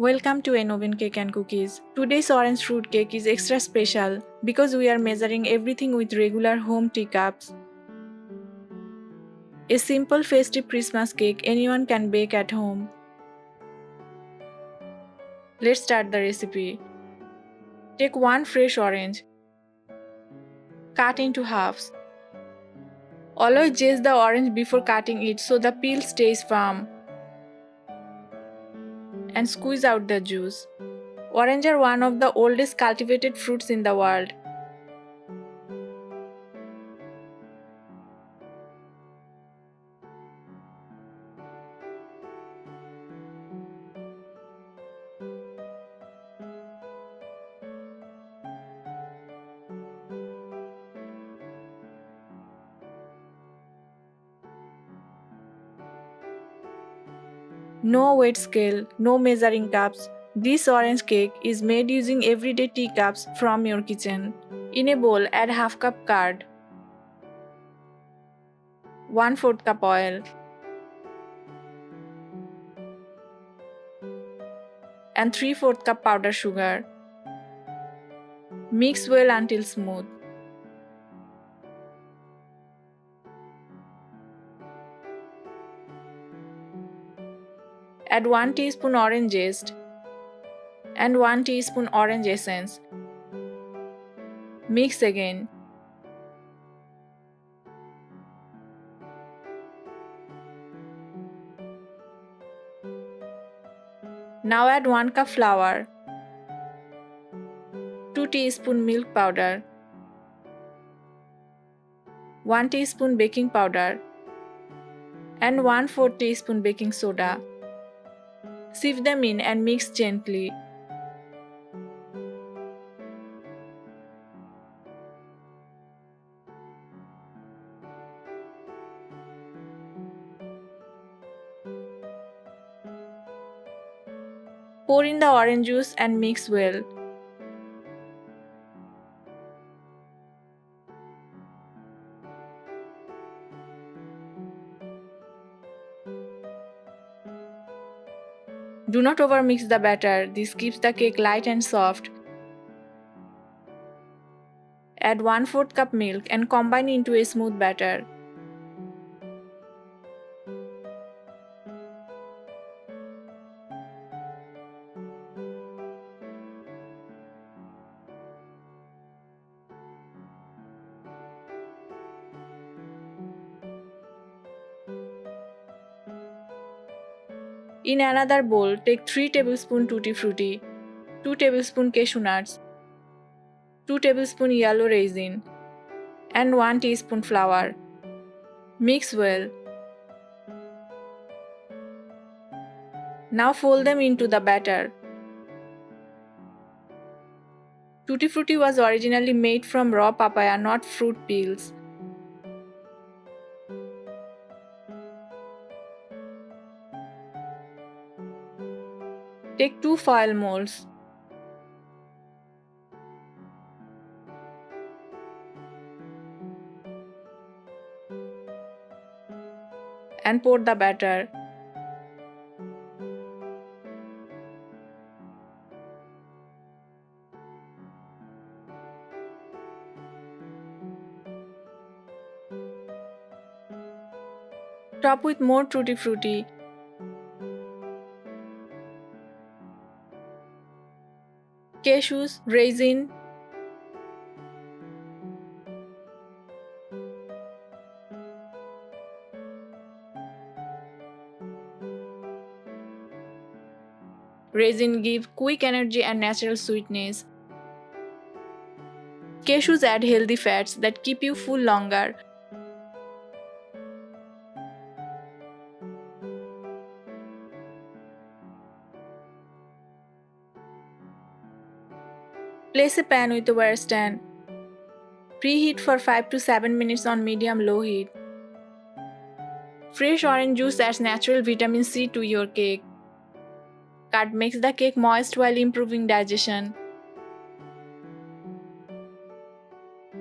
Welcome to Oven Cake and Cookies. Today's orange fruit cake is extra special because we are measuring everything with regular home teacups. A simple festive Christmas cake anyone can bake at home. Let's start the recipe. Take one fresh orange. Cut into halves. Always zest the orange before cutting it so the peel stays firm. And squeeze out the juice. Oranges are one of the oldest cultivated fruits in the world. No weight scale, no measuring cups. This orange cake is made using everyday teacups from your kitchen. In a bowl, add half cup curd, 1/4 cup oil, and 3/4 cup powdered sugar. Mix well until smooth. Add 1 teaspoon orange zest and 1 teaspoon orange essence. Mix again. Now add 1 cup flour, 2 teaspoon milk powder, 1 teaspoon baking powder, and 1/4 teaspoon baking soda. Sieve them in and mix gently. Pour in the orange juice and mix well. Do not overmix the batter, this keeps the cake light and soft. Add 1/4 cup milk and combine into a smooth batter. In another bowl, take 3 tablespoons tutti frutti, 2 tablespoons cashew nuts, 2 tablespoons yellow raisin, and 1 teaspoon flour. Mix well. Now fold them into the batter. Tutti frutti was originally made from raw papaya, not fruit peels. Take 2 foil molds. And pour the batter. Top with more tutti frutti. Cashews, raisin, raisin give quick energy and natural sweetness. Cashews add healthy fats that keep you full longer. Place a pan with a wire stand. Preheat for 5 to 7 minutes on medium-low heat. Fresh orange juice adds natural vitamin C to your cake. Curd makes the cake moist while improving digestion.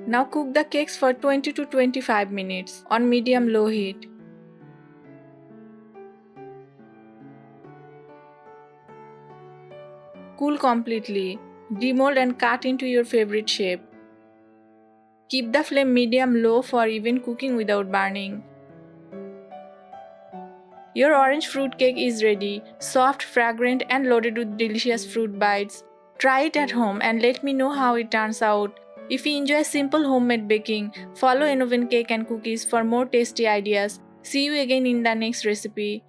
Now cook the cakes for 20 to 25 minutes on medium-low heat. Cool completely. Demold and cut into your favorite shape. Keep the flame medium-low for even cooking without burning. Your orange fruit cake is ready, soft, fragrant, and loaded with delicious fruit bites. Try it at home and let me know how it turns out. If you enjoy simple homemade baking, follow Enoven Cake and Cookies for more tasty ideas. See you again in the next recipe.